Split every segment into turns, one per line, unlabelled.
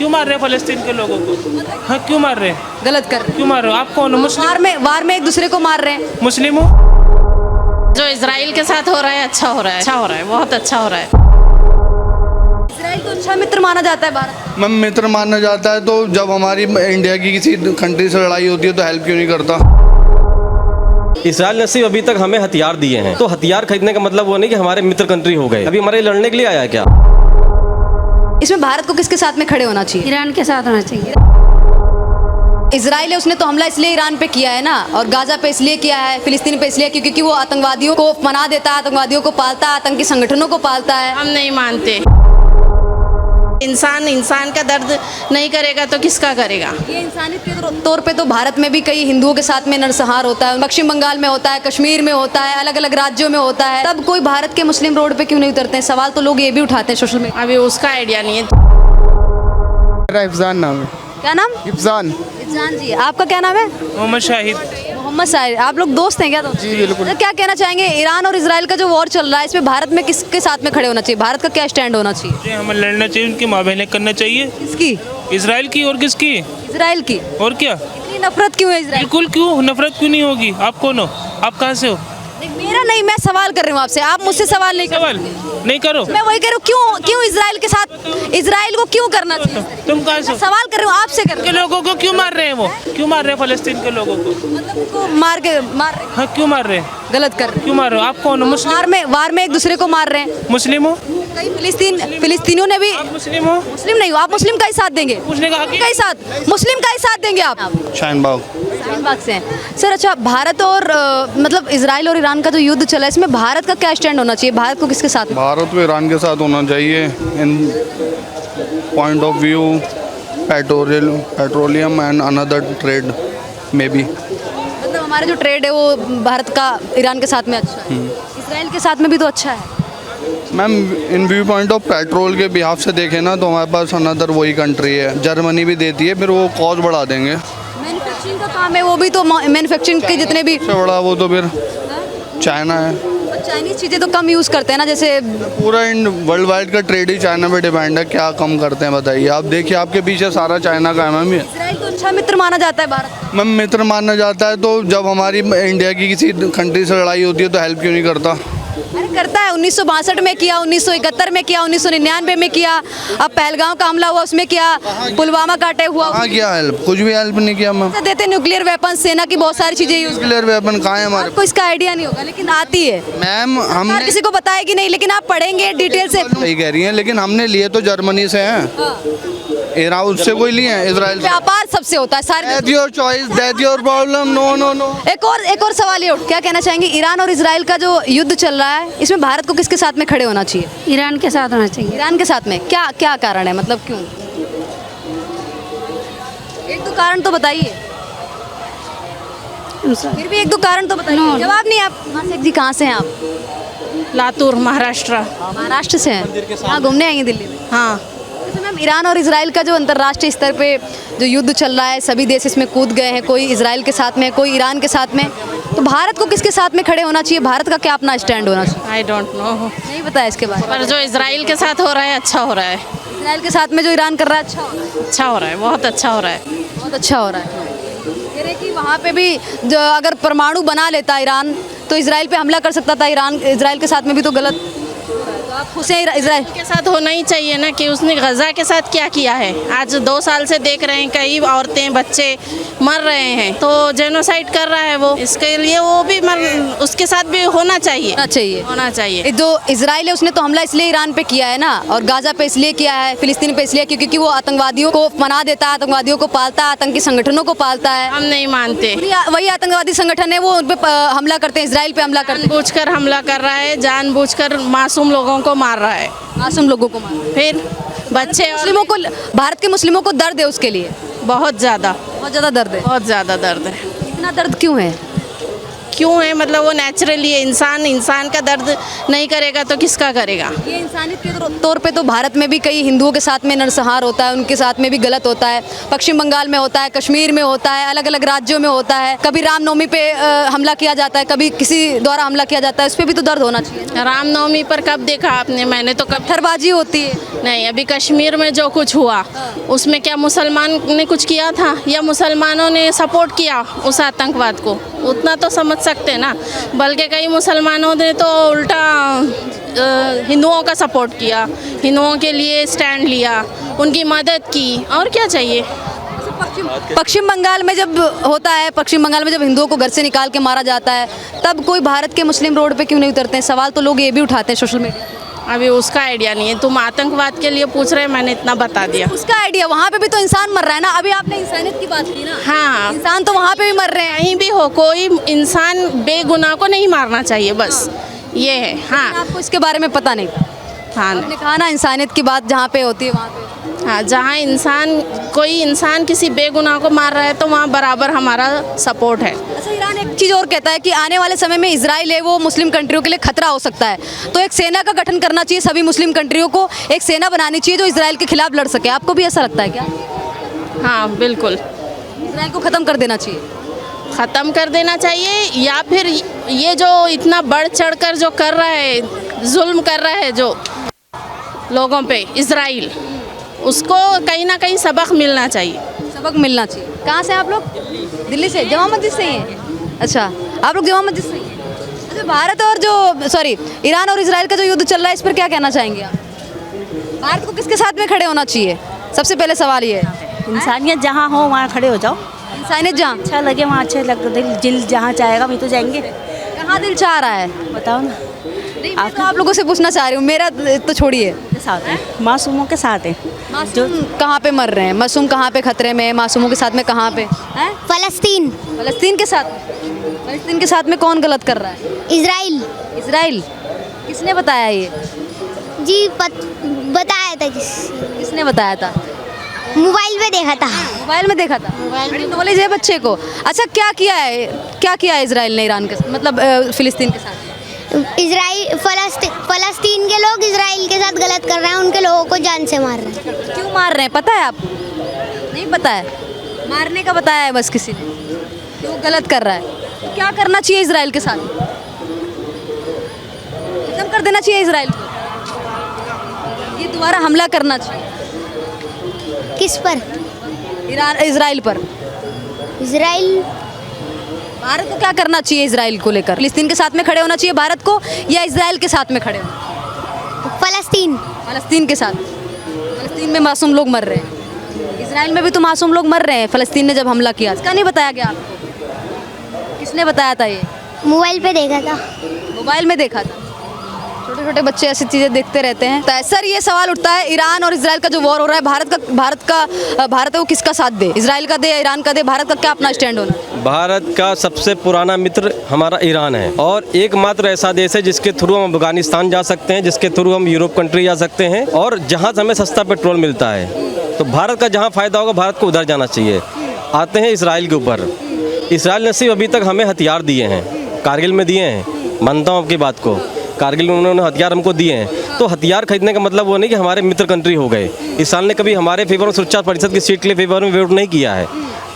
क्यों मार रहे हैं फलस्तीन के लोगों को? हाँ, क्यों मार रहे हैं?
गलत कर रहे हैं।
क्यों मार रहे हो? आप कौन हो? मुस्लिम?
वार में एक दूसरे को मार रहे हैं।
मुस्लिम हो?
जो इजराइल के साथ हो रहा है अच्छा हो रहा है, अच्छा हो रहा है, बहुत अच्छा हो रहा है।
इजराइल तो अच्छा मित्र माना जाता है भारत।
मैम मित्र माना जाता है, तो जब हमारी इंडिया की किसी कंट्री से लड़ाई होती है तो हेल्प क्यों नहीं करता?
इसराइल ने सिर्फ अभी तक हमें हथियार दिए हैं, तो हथियार खरीदने का मतलब वो नहीं कि हमारे मित्र कंट्री हो गए। अभी हमारे लड़ने के लिए आया है क्या?
इसमें भारत को किसके साथ में खड़े होना चाहिए?
ईरान के साथ होना चाहिए।
इजराइल है, उसने तो हमला इसलिए ईरान पे किया है ना, और गाजा पे इसलिए किया है, फिलिस्तीन पे इसलिए क्योंकि वो आतंकवादियों को पनाह देता है, आतंकवादियों को पालता है, आतंकी संगठनों को पालता है।
हम नहीं मानते। इंसान का दर्द नहीं करेगा तो किसका करेगा?
ये इंसानियत के तौर पे तो भारत में भी कई हिंदुओं के साथ में नरसंहार होता है, पश्चिम बंगाल में होता है, कश्मीर में होता है, अलग अलग राज्यों में होता है। तब कोई भारत के मुस्लिम रोड पे क्यों नहीं उतरते हैं? सवाल तो लोग ये भी उठाते हैं सोशल मीडिया।
अभी उसका आइडिया नहीं है।
मेरा इफ्जान नाम है।
क्या नाम?
इफ्जान।
इफ्जान जी, आपका क्या नाम है?
मोहम्मद शाहिद।
मोहम्मद शाहिद। आप लोग दोस्त हैं क्या? तो
जी बिल्कुल।
तो क्या कहना चाहेंगे, ईरान और इजराइल का जो वॉर चल रहा है, इसमें भारत में किसके साथ में खड़े होना चाहिए? भारत का क्या स्टैंड होना चाहिए?
जी, हमें लड़ना चाहिए, उनकी माबहने करना चाहिए।
किसकी?
इसराइल की। और किसकी?
इजराइल की।
और क्या?
इतनी नफरत क्यों है इजराइल?
बिल्कुल, क्यों नफरत क्यों नहीं होगी? आप कौन हो? आप कहाँ से हो?
मेरा नहीं, मैं सवाल कर रही हूँ आपसे, आप मुझसे सवाल नहीं कर
सवाल नहीं करो।
मैं वही कह रही हूँ, क्यों इजराइल के साथ, इजराइल को क्यों करना चाहिए?
तुम कहाँ से
मैं
हो?
सवाल कर रही हूँ, आपसे कर रही
के लोगों को क्यों मार रहे हैं? वो क्यों मार रहे हैं फलस्तीन के लोगों को?
हूँ। मतलब उनको मार रहे हैं।
हाँ, क्यों मार रहे हैं?
गलत कर रहे हैं।
क्यों मार रहे हो? आप कौन हो? मुस्लिम?
वार में एक दूसरे को मार रहे हैं।
मुस्लिम हो?
कई फिलिस्तीनियों ने भी।
आप मुस्लिम हो?
मुस्लिम नहीं हो आप, मुस्लिम का ही साथ देंगे?
पूछने का हक
का ही साथ, मुस्लिम का ही साथ देंगे आप?
शाहीन बाग।
शाहीनबाग से हैं सर। अच्छा, भारत और मतलब इजराइल और ईरान का जो युद्ध चला है, इसमें भारत का क्या स्टैंड होना चाहिए? भारत को किसके साथ?
भारत को ईरान के साथ होना चाहिए in point of view petroleum and another trade may be.
मतलब हमारा जो ट्रेड है वो भारत का ईरान के साथ में अच्छा है, इजराइल के साथ में भी तो अच्छा है।
Ma'am in view point of petrol के बिहाफ से देखें ना, तो हमारे पास अनदर वही कंट्री है, जर्मनी भी देती है, फिर वो कॉस्ट बढ़ा देंगे।
मैन्युफैक्चरिंग का काम है वो भी, तो मैन्युफैक्चरिंग के जितने भी
सबसे बड़ा वो तो फिर चाइना है।
चाइनीज चीज़ें तो कम यूज़ करते हैं ना, जैसे
पूरा इन वर्ल्ड वाइड का ट्रेड ही चाइना पे डिपेंड है। क्या कम करते हैं बताइए? आप देखिए, आपके पीछे सारा चाइना का है मैम। ये
इजराइल तो अच्छा मित्र माना जाता है भारत।
मैम मित्र माना जाता है, तो जब हमारी इंडिया की किसी कंट्री से लड़ाई होती है तो हेल्प क्यों नहीं करता?
अरे करता है, 1962 में किया, 1971 में किया, 1999 में किया, अब पहलगांव का हमला हुआ उसमें किया, पुलवामा का अटैक हुआ।
हाँ, किया हेल्प? कुछ भी हेल्प नहीं किया मैम।
देते न्यूक्लियर वेपन, सेना की बहुत सारी चीजें यूज।
न्यूक्लियर वेपन कहाँ है हमारे?
आपको इसका आइडिया नहीं होगा, लेकिन आती है
मैम।
और
हमने
किसी को बताएगी नहीं, लेकिन आप पढ़ेंगे डिटेल से।
सही कह रही हैं, लेकिन हमने लिए तो जर्मनी से हैं। ईरान उससे कोई लिए हैं? इजराइल से।
व्यापार सबसे होता है सारे।
That's your choice, that's your problem. No.
एक और सवाल ये क्या कहना चाहेंगे, ईरान और इजराइल का जो युद्ध चल रहा है, इसमें भारत को किसके साथ में खड़े होना चाहिए?
ईरान के साथ होना चाहिए।
ईरान के साथ में क्या क्या कारण है, मतलब क्यों? एक दो कारण तो बताइए, फिर भी एक दो कारण तो बताइए। जवाब नहीं आप शेख जी, कहाँ से हैं आप?
लातूर, महाराष्ट्र।
महाराष्ट्र से हैं। हाँ, घूमने आएंगे दिल्ली में?
हाँ।
तो मैम, ईरान और इजराइल का जो अंतर्राष्ट्रीय स्तर पे जो युद्ध चल रहा है, सभी देश इसमें कूद गए हैं, कोई इजराइल के साथ में, कोई ईरान के साथ में, तो भारत को किसके साथ में खड़े होना चाहिए? भारत का क्या अपना स्टैंड होना चाहिए?
I don't know.
नहीं पता है इसके बारे में।
पर जो इजराइल के साथ हो रहा है अच्छा हो रहा है।
इजराइल के साथ में जो ईरान कर रहा है अच्छा हो रहा है?
अच्छा हो रहा है, बहुत अच्छा हो रहा है।
बहुत अच्छा हो रहा है। कह रहे कि वहाँ पे भी जो अगर परमाणु बना लेता ईरान, तो इजराइल पे हमला कर सकता था। इजराइल के साथ में भी तो गलत। तो आप खुश हैं इजराइल
के साथ होना ही चाहिए ना, कि उसने गजा के साथ क्या किया है। आज 2 साल से देख रहे हैं, कई औरतें बच्चे मर रहे हैं, तो जेनोसाइड कर रहा है वो। इसके लिए वो भी उसके साथ भी होना चाहिए। होना चाहिए।
जो इजराइल है, उसने तो हमला इसलिए ईरान पे किया है ना, और गाजा पे इसलिए किया है, फिलिस्तीन पे इसलिए क्योंकि वो आतंकवादियों को पनाह देता है, आतंकवादियों को पालता है, आतंकी संगठनों को पालता है।
हम नहीं मानते।
वही आतंकवादी संगठन है, वो उन पे हमला करते हैं, इजराइल पे हमला करते हैं,
जानबूझकर हमला कर रहा है, जानबूझकर मासूम लोगों को मार रहा है,
मासूम लोगों को मार।
फिर बच्चे
मुस्लिमों को, भारत के मुस्लिमों को दर्द है उसके लिए,
बहुत ज़्यादा
बहुत ज़्यादा दर्द है।
बहुत ज़्यादा दर्द है।
इतना दर्द क्यों है?
क्यों है, मतलब वो नेचुरली है। इंसान का दर्द नहीं करेगा तो किसका करेगा।
ये इंसानियत के तौर पे तो भारत में भी कई हिंदुओं के साथ में नरसंहार होता है, उनके साथ में भी गलत होता है। पश्चिम बंगाल में होता है, कश्मीर में होता है, अलग अलग राज्यों में होता है। कभी रामनवमी पे हमला किया जाता है, कभी किसी द्वारा हमला किया जाता है, इस पर भी तो दर्द होना चाहिए।
रामनवमी पर कब देखा आपने? मैंने तो कब
पत्थरबाजी होती है।
नहीं। अभी कश्मीर में जो कुछ हुआ उसमें क्या मुसलमान ने कुछ किया था या मुसलमानों ने सपोर्ट किया उस आतंकवाद को? उतना तो समझ सकते हैं ना। बल्कि कई मुसलमानों ने तो उल्टा हिंदुओं का सपोर्ट किया, हिंदुओं के लिए स्टैंड लिया, उनकी मदद की। और क्या चाहिए?
पश्चिम बंगाल में जब होता है, पश्चिम बंगाल में जब हिंदुओं को घर से निकाल के मारा जाता है, तब कोई भारत के मुस्लिम रोड पे क्यों नहीं उतरते हैं? सवाल तो लोग ये भी उठाते हैं सोशल मीडिया।
अभी उसका आइडिया नहीं है। तुम आतंकवाद के लिए पूछ रहे हैं, मैंने इतना बता दिया।
उसका आइडिया, वहाँ पे भी तो इंसान मर रहा है ना। अभी आपने इंसानियत की बात की ना।
हाँ,
इंसान तो वहाँ पे भी मर रहे हैं।
कहीं भी हो, कोई इंसान बेगुनाह को नहीं मारना चाहिए, बस ये है। हाँ,
आपको इसके बारे में पता नहीं?
हाँ,
आपने कहा ना इंसानियत की बात जहाँ पे होती है वहाँ पे।
हाँ, जहाँ कोई इंसान किसी बेगुनाह को मार रहा है तो वहाँ बराबर हमारा सपोर्ट है।
अच्छा, ईरान एक चीज़ और कहता है कि आने वाले समय में इजराइल है वो मुस्लिम कंट्रियों के लिए खतरा हो सकता है, तो एक सेना का गठन करना चाहिए। सभी मुस्लिम कंट्रियों को एक सेना बनानी चाहिए जो इजराइल के खिलाफ लड़ सके। आपको भी ऐसा लगता है क्या?
हाँ, बिल्कुल।
इजराइल को ख़त्म कर देना चाहिए।
ख़त्म कर देना चाहिए, या फिर ये जो इतना बढ़ चढ़ कर जो कर रहा है, जुल्म कर रहा है जो लोगों पे इजराइल, उसको कहीं ना कहीं सबक मिलना चाहिए।
सबक मिलना चाहिए। कहाँ से आप लोग? दिल्ली से, जमा मस्जिद से ही हैं? अच्छा, आप लोग जमा मस्जिद से ही हैं। अच्छा, भारत और ईरान और इजराइल का जो युद्ध चल रहा है, इस पर क्या कहना चाहेंगे आप? भारत को किसके साथ में खड़े होना चाहिए? सबसे पहले सवाल ये है।
इंसानियत जहाँ हो वहाँ खड़े हो जाओ।
इंसानियत जहाँ
अच्छा लगे वहाँ अच्छे लग, दिल जहाँ चाहेगा वहीं तो जाएंगे।
कहाँ दिल चाह रहा है?
बताओ ना।
नहीं, मैं तो आप लोगों से पूछना चाह रही हूँ, मेरा तो छोड़िए।
साथ हैं, मासूमों के साथ हैं।
मासूम कहाँ पे मर रहे हैं? मासूम कहाँ पे खतरे में? मासूमों के साथ में कहाँ पे हैं?
फ़लस्तीन।
फ़लस्तीन के साथ? फ़लस्तीन के साथ में कौन गलत कर रहा है?
इजराइल।
इजराइल? किसने बताया ये?
जी बताया था।
किसने बताया था?
मोबाइल में देखा था।
मोबाइल में देखा था? बड़ी नॉलेज है बच्चे को। अच्छा, क्या किया है इजराइल ने ईरान के मतलब फ़िलिस्तीन के साथ?
फ़लस्तीन के लोग इजराइल के साथ गलत कर रहे हैं, उनके लोगों को जान से मार रहे हैं।
क्यों मार रहे हैं पता है आपको? नहीं पता है? मारने का बताया है बस किसी ने, क्यों गलत कर रहा है। तो क्या करना चाहिए इजराइल के साथ? खत्म कर देना चाहिए इजराइल को, ये दोबारा हमला करना चाहिए।
किस पर?
इजराइल पर।
इजराइल।
भारत को क्या करना चाहिए इजराइल को लेकर? फिलिस्तीन के साथ में खड़े होना चाहिए भारत को, या इजराइल के साथ में खड़े होना? फ़लस्तीन के साथ। फ़लस्तीन में मासूम लोग मर रहे हैं, इजराइल में भी तो मासूम लोग मर रहे हैं। फ़लस्तीन ने जब हमला किया, इसका नहीं बताया गया आपको? किसने बताया था ये?
मोबाइल पे देखा था।
मोबाइल में देखा था? छोटे छोटे बच्चे ऐसी चीज़ें देखते रहते हैं। सर, ये सवाल उठता है, ईरान और इजराइल का जो वॉर हो रहा है, भारत है वो किसका साथ दे? इजराइल का दे या ईरान का दे? भारत का क्या अपना स्टैंड होना?
भारत का सबसे पुराना मित्र हमारा ईरान है, और एकमात्र ऐसा देश है जिसके थ्रू हम अफगानिस्तान जा सकते हैं, जिसके थ्रू हम यूरोप कंट्री जा सकते हैं, और जहाँ से हमें सस्ता पेट्रोल मिलता है। तो भारत का जहाँ फ़ायदा होगा भारत को उधर जाना चाहिए। आते हैं इसराइल के ऊपर। इसराइल ने सिर्फ अभी तक हमें हथियार दिए हैं, कारगिल में दिए हैं, मानता हूँ आपकी बात को, कारगिल में उन्होंने हथियार हमको दिए हैं। तो हथियार खरीदने का मतलब वो नहीं कि हमारे मित्र कंट्री हो गए। इसराइल ने कभी हमारे फेवर में सुरक्षा परिषद की सीट के लिए फेवर में वोट नहीं किया है।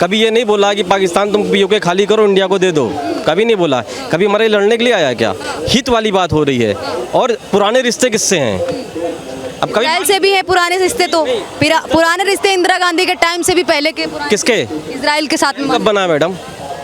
कभी ये नहीं बोला कि पाकिस्तान तुम पीओके खाली करो, इंडिया को दे दो, कभी नहीं बोला। कभी हमारे लड़ने के लिए आया क्या? हित वाली बात हो रही है। और पुराने रिश्ते किससे हैं? अब कभी
इजराइल से भी है पुराने रिश्ते, तो पुराने रिश्ते इंदिरा गांधी के टाइम से भी पहले के
किसके?
इजराइल के साथ में।
कब बना मैडम?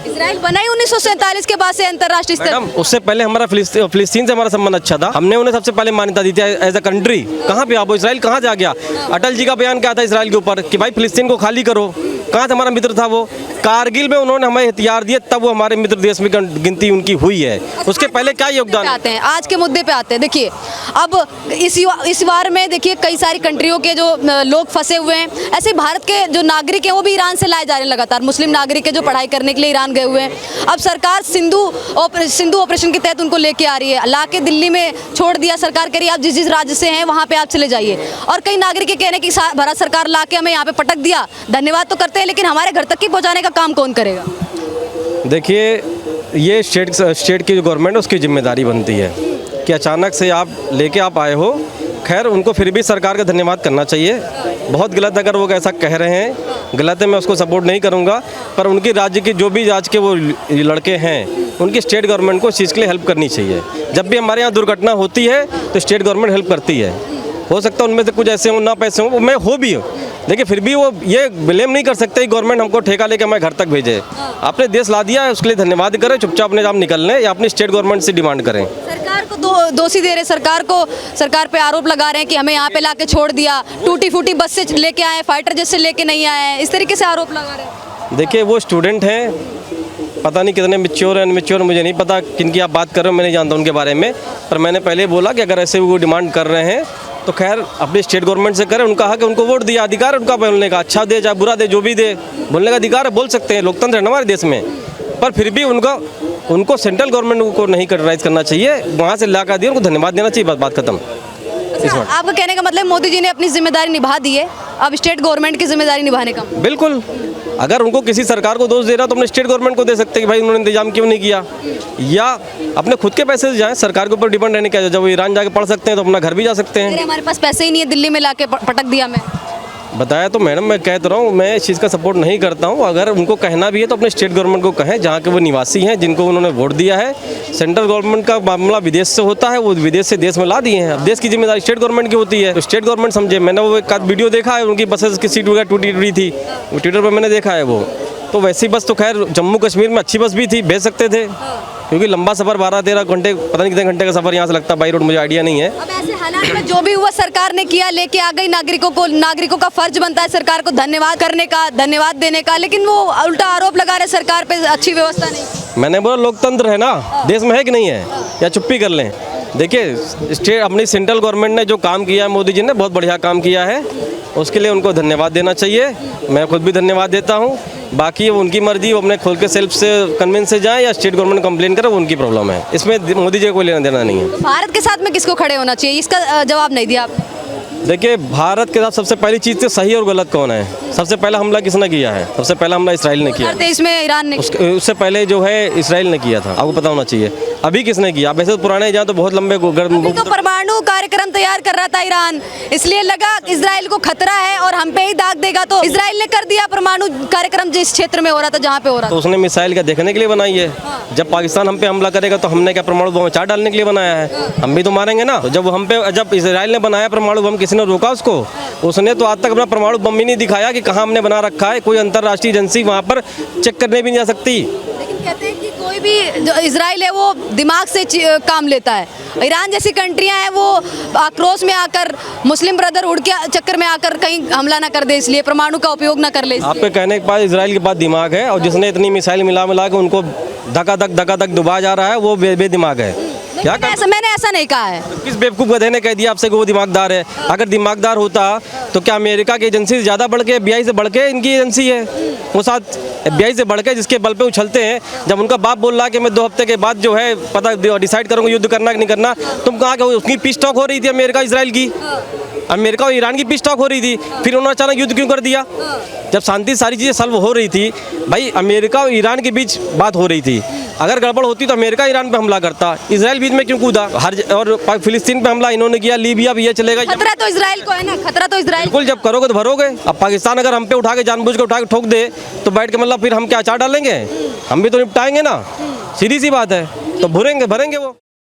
इजराइल बना ही 1947 के बाद से अंतर्राष्ट्रीय स्तर।
मैडम, उससे पहले हमारा फिलिस्तीन से हमारा संबंध अच्छा था। हमने उन्हें सबसे पहले मान्यता दी थी एज अ कंट्री। कहाँ पे आप? इजराइल कहाँ जा गया? अटल जी का बयान क्या था इजराइल के ऊपर कि भाई फिलिस्तीन को खाली करो। कहाँ से हमारा मित्र था वो? कारगिल में उन्होंने हमें हथियार दिए, तब वो हमारे मित्र देश में गिनती उनकी हुई है। उसके पहले क्या योगदान?
आते हैं आज के मुद्दे पे आते हैं। देखिए, अब इस बार में देखिए कई सारी कंट्रियों के जो लोग फंसे हुए हैं, ऐसे भारत के जो नागरिक हैं वो भी ईरान से लाए जा रहे हैं लगातार। मुस्लिम नागरिक है जो पढ़ाई करने के लिए ईरान गए हुए हैं। अब सरकार सिंधु ऑपरेशन के तहत उनको लेके आ रही है, ला के दिल्ली में छोड़ दिया। सरकार कह रही है आप जिस राज्य से हैं वहाँ पे आप चले जाइए। और कई नागरिक के कहने की भारत सरकार ला के हमें यहाँ पे पटक दिया, धन्यवाद तो करते हैं, लेकिन हमारे घर तक की पहुँचाने का काम कौन करेगा?
देखिए, ये स्टेट की जो गवर्नमेंट है उसकी जिम्मेदारी बनती है कि अचानक से आप लेके आप आए हो। खैर उनको फिर भी सरकार का धन्यवाद करना चाहिए। बहुत गलत अगर वो ऐसा कह रहे हैं, गलत है, मैं उसको सपोर्ट नहीं करूंगा। पर उनकी राज्य की जो भी राज्य के वो लड़के हैं, उनकी स्टेट गवर्नमेंट को इस चीज़ के लिए हेल्प करनी चाहिए। जब भी हमारे यहाँ दुर्घटना होती है तो स्टेट गवर्नमेंट हेल्प करती है। हो सकता है उनमें से कुछ ऐसे हों, ना पैसे हों, मैं हो भी, लेकिन फिर भी वो ये ब्लेम नहीं कर सकते कि गवर्नमेंट हमको ठेका लेके हमारे घर तक भेजे। आपने देश ला दिया है, उसके लिए धन्यवाद करें, चुपचाप अपने आप निकल लें या अपनी स्टेट गवर्नमेंट से डिमांड करें।
सरकार को दोषी दे रहे, सरकार पे आरोप लगा रहे हैं कि हमें यहाँ पे लाके छोड़ दिया, टूटी फूटी बस से लेके आए, फाइटर जेट से लेके नहीं आए, इस तरीके से आरोप लगा रहे हैं।
देखिए वो स्टूडेंट हैं, पता नहीं कितने मैच्योर हैं अनमैच्योर, मुझे नहीं पता किन की आप बात कर रहे हो, मैं नहीं जानता उनके बारे में। पर मैंने पहले बोला कि अगर ऐसे वो डिमांड कर रहे हैं तो खैर अपनी स्टेट गवर्नमेंट से करें। उनका हक है, उनको वोट दिया, अधिकार है उनका बोलने का, अच्छा दे चाहे बुरा दे, जो भी दे, बोलने का अधिकार है, बोल सकते हैं, लोकतंत्र है हमारे देश में। पर फिर भी उनको सेंट्रल गवर्नमेंट को नहीं क्रिटिसाइज करना चाहिए, वहाँ से ला कर दिया, उनको धन्यवाद देना चाहिए, बात खत्म।
आपका कहने का मतलब मोदी जी ने अपनी जिम्मेदारी निभा दी है, अब स्टेट गवर्नमेंट की जिम्मेदारी निभाने का।
बिल्कुल, अगर उनको किसी सरकार को दोष दे रहा तो अपने स्टेट गवर्नमेंट को दे सकते हैं कि भाई उन्होंने इंतजाम क्यों नहीं किया, या अपने खुद के पैसे से जाएं, सरकार के ऊपर डिपेंड रहने का। जब वो ईरान जाके पढ़ सकते हैं तो अपना घर भी जा सकते हैं।
हमारे पास पैसे ही नहीं है, दिल्ली में लाके पटक दिया। मैं
बताया तो मैडम, मैं कहता रहा हूँ, मैं इस चीज़ का सपोर्ट नहीं करता हूँ। अगर उनको कहना भी है तो अपने स्टेट गवर्नमेंट को कहें जहाँ के वो निवासी हैं, जिनको उन्होंने वोट दिया है। सेंट्रल गवर्नमेंट का मामला विदेश से होता है, वो विदेश से देश में ला दिए हैं, अब देश की जिम्मेदारी स्टेट गवर्नमेंट की होती है, तो स्टेट गवर्नमेंट समझे। मैंने वो एक वीडियो देखा है, उनकी बसेस की सीट वगैरह टूटी थी, वो ट्विटर पर मैंने देखा है। वो तो वैसी बस तो खैर जम्मू कश्मीर में अच्छी बस भी थी, भेज सकते थे, क्योंकि लंबा सफ़र 12-13 घंटे, पता नहीं कितने घंटे का सफ़र यहाँ से लगता है बाई रोड, मुझे आइडिया नहीं है।
अब ऐसे हालात में जो भी हुआ सरकार ने किया, लेके आ गई, नागरिकों का फर्ज बनता है सरकार को धन्यवाद करने का, धन्यवाद देने का, लेकिन वो उल्टा आरोप लगा रहे सरकार पे अच्छी व्यवस्था नहीं।
मैंने बोला लोकतंत्र है ना, देश में है कि नहीं है, या चुप्पी कर लें। देखिए अपनी सेंट्रल गवर्नमेंट ने जो काम किया है, मोदी जी ने बहुत बढ़िया काम किया है, उसके लिए उनको धन्यवाद देना चाहिए। मैं खुद भी धन्यवाद देता हूँ। बाकी वो उनकी मर्जी, वो अपने खोल के सेल्फ से कन्विंस से जाए या स्टेट गवर्नमेंट कंप्लेन करे, वो उनकी प्रॉब्लम है, इसमें मोदी जी को कोई लेना देना नहीं है।
तो भारत के साथ में किसको खड़े होना चाहिए, इसका जवाब नहीं दिया आपने।
देखिए भारत के साथ सबसे पहली चीज़ तो सही और गलत कौन है। सबसे पहला हमला किसने किया है? सबसे पहला हमला इसराइल ने किया।
इसमें ईरान ने,
उससे पहले जो है इसराइल ने किया था, आपको पता होना चाहिए। अभी किसने किया? वैसे तो पुराने जहाँ तो बहुत लंबे
तो परमाणु कार्यक्रम तैयार कर रहा था ईरान, इसलिए लगा इसराइल को खतरा है और हम पे ही दाग देगा, तो इसराइल ने कर दिया परमाणु कार्यक्रम जिस क्षेत्र में हो रहा था, जहाँ पे हो रहा था।
तो उसने मिसाइल का देखने के लिए बनाई है। जब पाकिस्तान हम पे हमला करेगा तो हमने क्या परमाणु बम चार डालने के लिए बनाया है? हम भी तो मारेंगे ना। तो जब इसराइल ने बनाया परमाणु बम, किसी ने रोका उसको? उसने तो आज तक अपना परमाणु बम ही नहीं दिखाया कि कहाँ हमने बना रखा है। कोई अंतर्राष्ट्रीय एजेंसी वहाँ पर चेक करने भी नहीं जा सकती।
लेकिन कहते हैं कि कोई भी जो इसराइल है वो दिमाग से काम लेता है। ईरान जैसी कंट्रियां हैं वो आक्रोश में आकर, मुस्लिम ब्रदरहुड के चक्कर में आकर कहीं हमला ना कर दे, इसलिए परमाणु का उपयोग ना कर ले।
आपके कहने के बाद इसराइल के पास दिमाग है, और जिसने इतनी मिसाइल मिला के उनको धका-धक डुबा जा रहा है, वो बेदिमाग है। क्या
मैंने ऐसा नहीं कहा है।
किस बेवकूफ़ गधे ने कह दिया आपसे कि वो दिमागदार है? अगर दिमागदार होता तो क्या अमेरिका की एजेंसी से ज़्यादा बढ़ के, FBI से बढ़ के इनकी एजेंसी है? वो साथ FBI से बढ़ के जिसके बल पे उछलते हैं। जब उनका बाप बोल रहा है कि मैं 2 हफ्ते के बाद जो है पता डिसाइड करूँगा युद्ध करना कि नहीं करना, तुम कहाँ के? उसकी पीस टॉक हो रही थी अमेरिका इसराइल की, अमेरिका और ईरान की पीस टॉक हो रही थी, फिर उन्होंने अचानक युद्ध क्यों कर दिया? जब शांति सारी चीज़ें सॉल्व हो रही थी, भाई अमेरिका और ईरान के बीच बात हो रही थी। अगर गड़बड़ होती तो अमेरिका ईरान पे हमला करता, इसराइल बीच में क्यों कूदा? और फिलिस्तीन पे हमला इन्होंने किया, लीबिया भी ये चलेगा।
खतरा तो इसराइल को है ना, खतरा तो इसराइल।
बिल्कुल, जब करोगे तो भरोगे। अब पाकिस्तान अगर हम पे उठा के जानबूझ के उठा के ठोक दे तो बैठ के मतलब फिर हम क्या अचार डालेंगे? हम भी तो निपटाएंगे ना, सीधी सी बात है। तो भरेंगे वो।